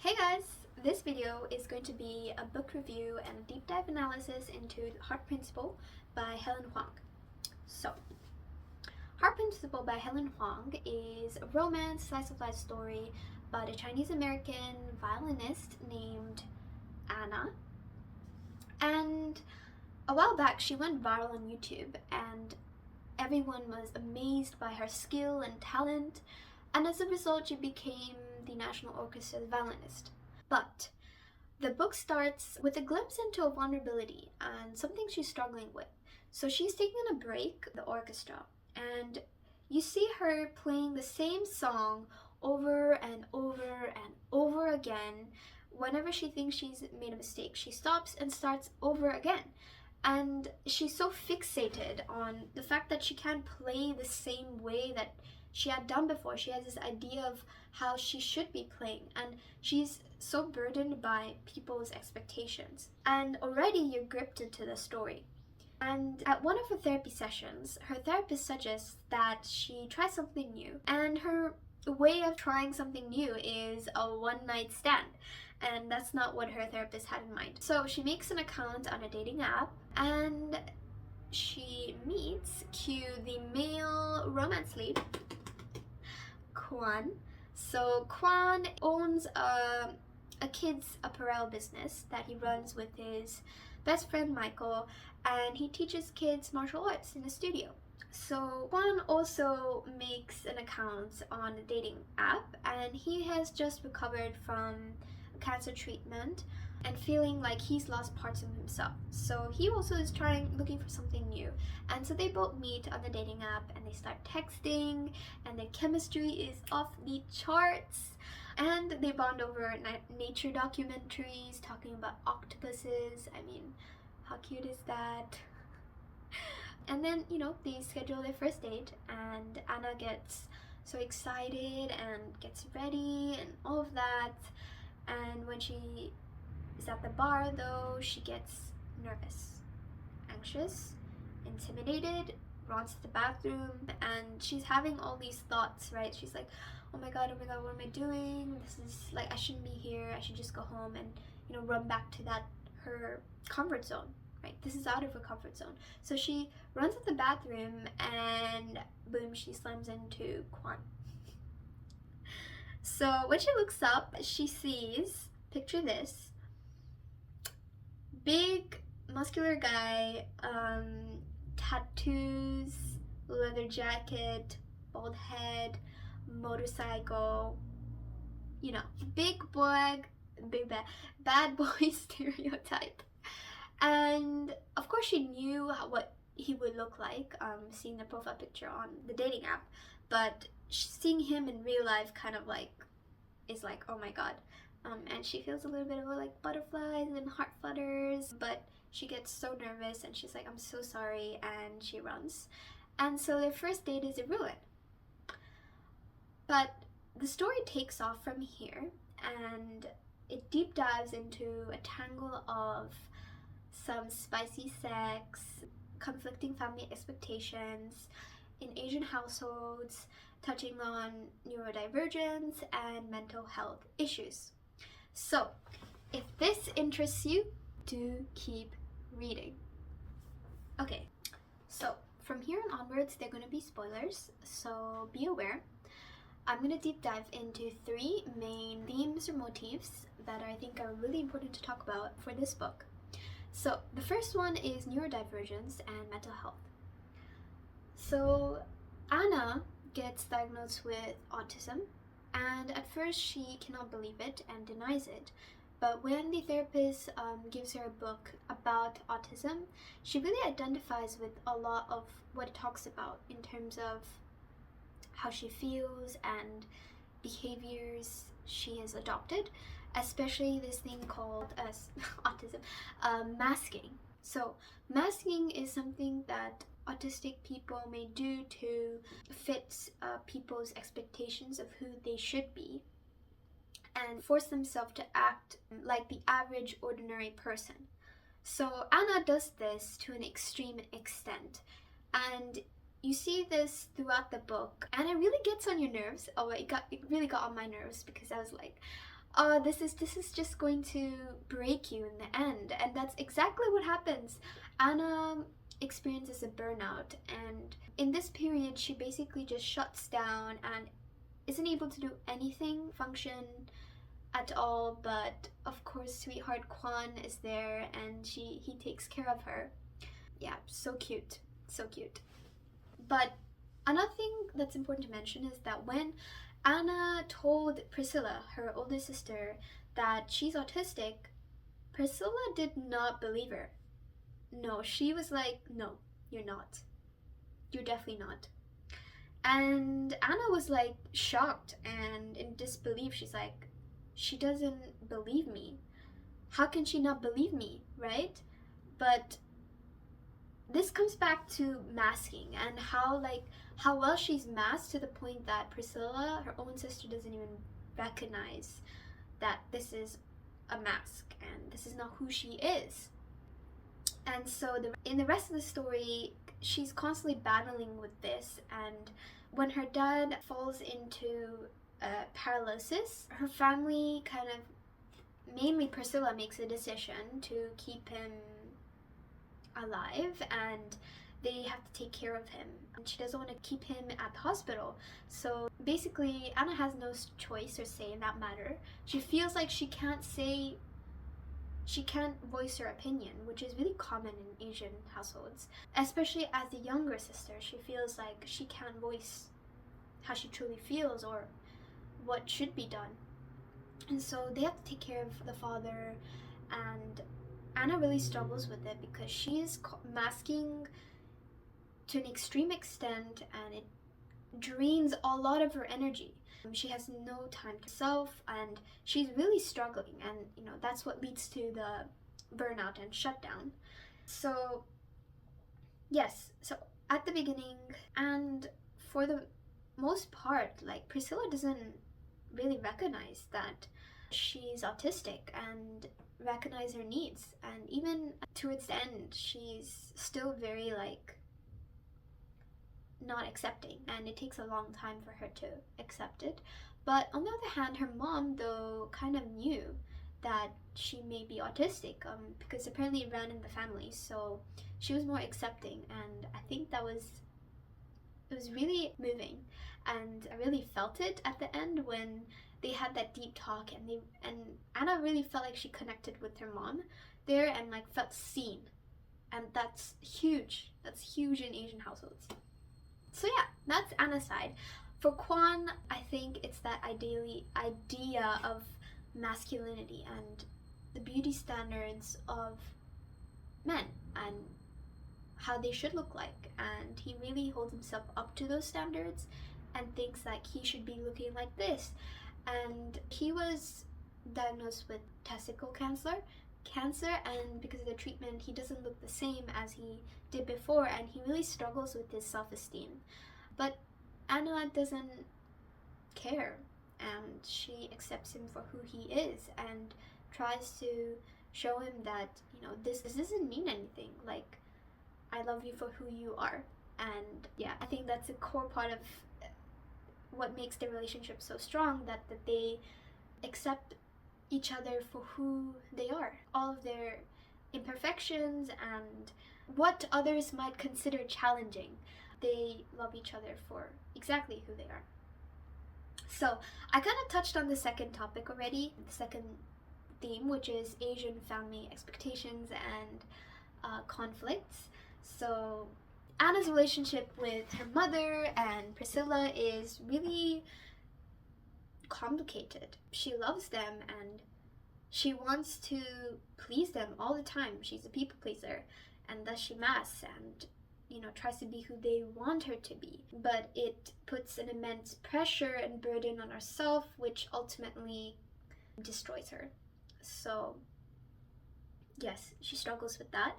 Hey guys! This video is going to be a book review and a deep dive analysis into Heart Principle by Helen Hoang. So, Heart Principle by Helen Hoang is a romance slice of life story about a Chinese American violinist named Anna. And a while back she went viral on YouTube and everyone was amazed by her skill and talent, and as a result she became the National Orchestra's violinist. But the book starts with a glimpse into a vulnerability and something she's struggling with. So she's taking a break, the orchestra, and you see her playing the same song over and over and over again. Whenever she thinks she's made a mistake, she stops and starts over again. And she's so fixated on the fact that she can't play the same way that she had done before. She has this idea of how she should be playing, and she's so burdened by people's expectations. And already you're gripped into the story. And at one of her therapy sessions, her therapist suggests that she try something new. And her way of trying something new is a one-night stand. And that's not what her therapist had in mind. So she makes an account on a dating app and she meets the male romance lead, Kwan. So Kwan owns a kids apparel business that he runs with his best friend Michael, and he teaches kids martial arts in the studio. So Kwan also makes an account on a dating app, and he has just recovered from cancer treatment and feeling like he's lost parts of himself. So he also is looking for something new. And so they both meet on the dating app and they start texting, and their chemistry is off the charts. And they bond over nature documentaries talking about octopuses. I mean, how cute is that? And then, they schedule their first date, and Anna gets so excited and gets ready and all of that. And when she is at the bar, though, she gets nervous, anxious, intimidated, runs to the bathroom, and she's having all these thoughts, right? She's like, oh my god, what am I doing? This is like, I shouldn't be here. I should just go home and, run back to her comfort zone, right? This is out of her comfort zone. So she runs to the bathroom and boom, she slams into Kwan. So when she looks up, she sees, picture this, big muscular guy, tattoos, leather jacket, bald head, motorcycle, big boy, bad boy stereotype. And of course she knew what he would look like, seeing the profile picture on the dating app, but seeing him in real life kind of is like, oh my god. And she feels a little bit of butterflies and heart flutters, but she gets so nervous and she's like, I'm so sorry, and she runs. And so their first date is a ruin. But the story takes off from here, and it deep dives into a tangle of some spicy sex, conflicting family expectations in Asian households, touching on neurodivergence and mental health issues. So, if this interests you, do keep reading. Okay, so from here on onwards, there are going to be spoilers, so be aware. I'm going to deep dive into 3 main themes or motifs that I think are really important to talk about for this book. So, the first one is neurodivergence and mental health. So, Anna gets diagnosed with autism, and at first she cannot believe it and denies it. But when the therapist gives her a book about autism, she really identifies with a lot of what it talks about in terms of how she feels and behaviors she has adopted, especially this thing called autism, masking. So masking is something that autistic people may do to fit people's expectations of who they should be and force themselves to act like the average ordinary person. So Anna does this to an extreme extent, and you see this throughout the book, and it really gets on your nerves. It really got on my nerves because I was like, this is just going to break you in the end. And that's exactly what happens. Anna experiences a burnout, and in this period she basically just shuts down and isn't able to do anything, function at all. But of course sweetheart Kwan is there, and he takes care of her. Yeah, so cute, so cute. But another thing that's important to mention is that when Anna told Priscilla, her older sister, that she's autistic, Priscilla did not believe her. No, she was like, no, you're not. You're definitely not. And Anna was like shocked and in disbelief. She's like, she doesn't believe me. How can she not believe me, right? But this comes back to masking and how well she's masked, to the point that Priscilla, her own sister, doesn't even recognize that this is a mask and this is not who she is. And so in the rest of the story, she's constantly battling with this. And when her dad falls into paralysis, her family mainly Priscilla, makes a decision to keep him alive, and they have to take care of him. And she doesn't want to keep him at the hospital. So basically, Anna has no choice or say in that matter. She feels like she can't voice her opinion, which is really common in Asian households. Especially as the younger sister, she feels like she can't voice how she truly feels or what should be done. And so they have to take care of the father, and Anna really struggles with it because she is masking to an extreme extent, and it drains a lot of her energy. She has no time to herself, and she's really struggling, and that's what leads to the burnout and shutdown. So yes, so at the beginning and for the most part, like, Priscilla doesn't really recognize that she's autistic and recognize her needs. And even towards the end, she's still very not accepting, and it takes a long time for her to accept it. But on the other hand, her mom, though, kind of knew that she may be autistic, because apparently it ran in the family, so she was more accepting. And I think it was really moving, and I really felt it at the end when they had that deep talk, and Anna really felt like she connected with her mom there, and felt seen. And that's huge. That's huge in Asian households. So yeah, that's Anna's side. For Kwan, I think it's that idea of masculinity and the beauty standards of men and how they should look like. And he really holds himself up to those standards and thinks that he should be looking like this. And he was diagnosed with testicle cancer, and because of the treatment, he doesn't look the same as he did before, and he really struggles with his self-esteem. But Anna doesn't care, and she accepts him for who he is and tries to show him that, this doesn't mean anything. I love you for who you are. And yeah, I think that's a core part of what makes their relationship so strong, that they accept each other for who they are, all of their imperfections and what others might consider challenging. They love each other for exactly who they are. So I kind of touched on the second topic already, the second theme, which is Asian family expectations and conflicts. So Anna's relationship with her mother and Priscilla is really complicated. She loves them and she wants to please them all the time. She's a people pleaser, and thus she masks and tries to be who they want her to be. But it puts an immense pressure and burden on herself, which ultimately destroys her. So yes, she struggles with that.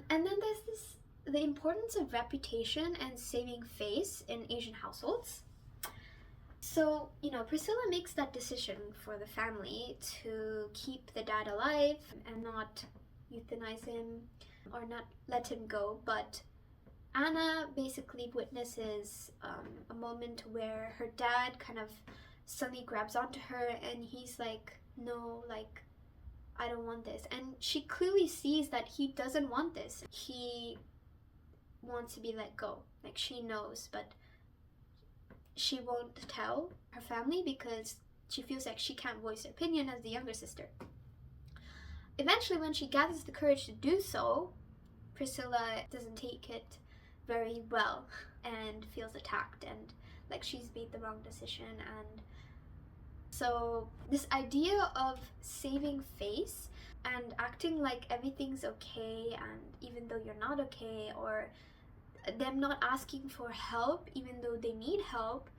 And then there's the importance of reputation and saving face in Asian households. So, Priscilla makes that decision for the family to keep the dad alive and not euthanize him or not let him go. But Anna basically witnesses a moment where her dad kind of suddenly grabs onto her and he's like, no, like, I don't want this. And she clearly sees that he doesn't want this. He wants to be let go. Like, she knows, but she won't tell her family because she feels like she can't voice her opinion as the younger sister. Eventually, when she gathers the courage to do so, Priscilla doesn't take it very well and feels attacked and like she's made the wrong decision. And so this idea of saving face and acting like everything's okay, and even though you're not okay, or them not asking for help even though they need help,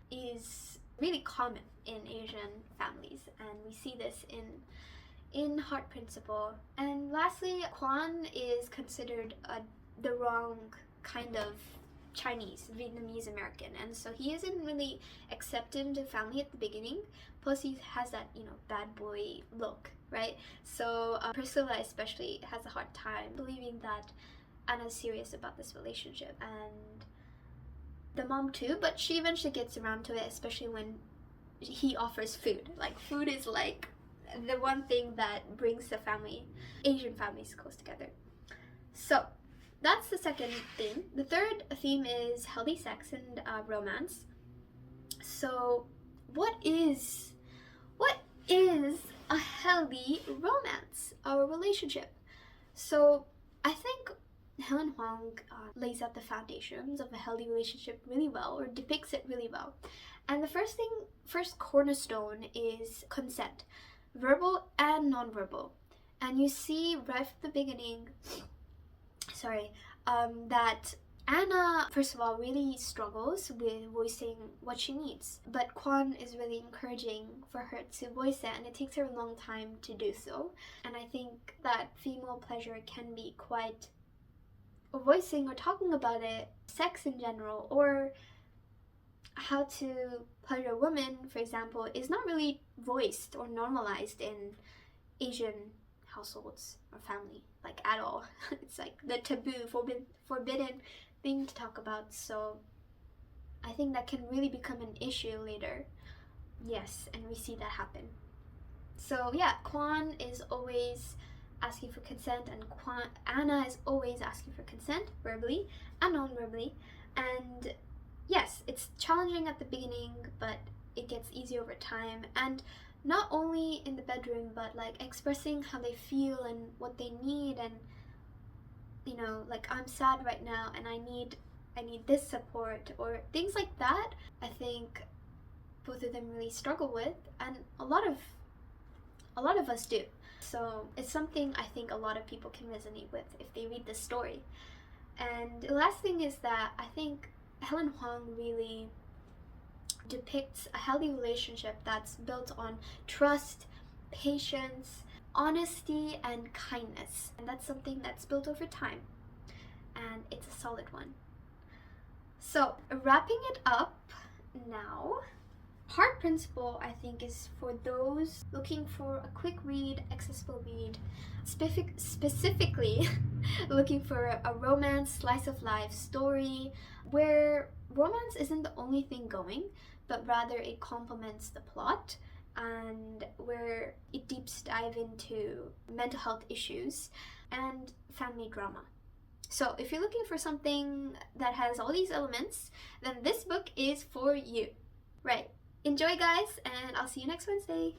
is really common in Asian families, and we see this in Heart Principle. And lastly, Kwan is considered the wrong kind of Chinese, Vietnamese American, and so he isn't really accepted into family at the beginning, plus he has that, you know, bad boy look, right? So Priscilla especially has a hard time believing that Anna's serious about this relationship, and the mom too, but she eventually gets around to it, especially when he offers food. Like, food is like the one thing that brings the family, Asian families, close together. So that's the second theme. The third theme is healthy sex and romance. So what is a healthy romance, our relationship? So I think Helen Hoang lays out the foundations of a healthy relationship really well, or depicts it really well. And the first cornerstone is consent, verbal and nonverbal. And you see right from the beginning, that Anna, first of all, really struggles with voicing what she needs. But Kwan is really encouraging for her to voice it, and it takes her a long time to do so. And I think that female pleasure can be quite, or voicing or talking about it, sex in general, or how to pleasure a woman, for example, is not really voiced or normalized in Asian households or family, like, at all. It's like the taboo, forbidden thing to talk about. So I think that can really become an issue later. Yes, and we see that happen. So yeah, Kwan is always asking for consent, and Anna is always asking for consent, verbally and non-verbally. And yes, it's challenging at the beginning, but it gets easier over time. And not only in the bedroom, but like expressing how they feel and what they need, and, you know, like, I'm sad right now and I need this support, or things like that. I think both of them really struggle with, and a lot of us do. So it's something I think a lot of people can resonate with if they read this story. And the last thing is that I think Helen Hoang really depicts a healthy relationship that's built on trust, patience, honesty, and kindness. And that's something that's built over time, and it's a solid one. So wrapping it up now, Heart Principle, I think, is for those looking for a quick read, accessible read, specifically looking for a romance, slice of life story where romance isn't the only thing going, but rather it complements the plot, and where it deep dive into mental health issues and family drama. So if you're looking for something that has all these elements, then this book is for you. Right. Enjoy, guys, and I'll see you next Wednesday.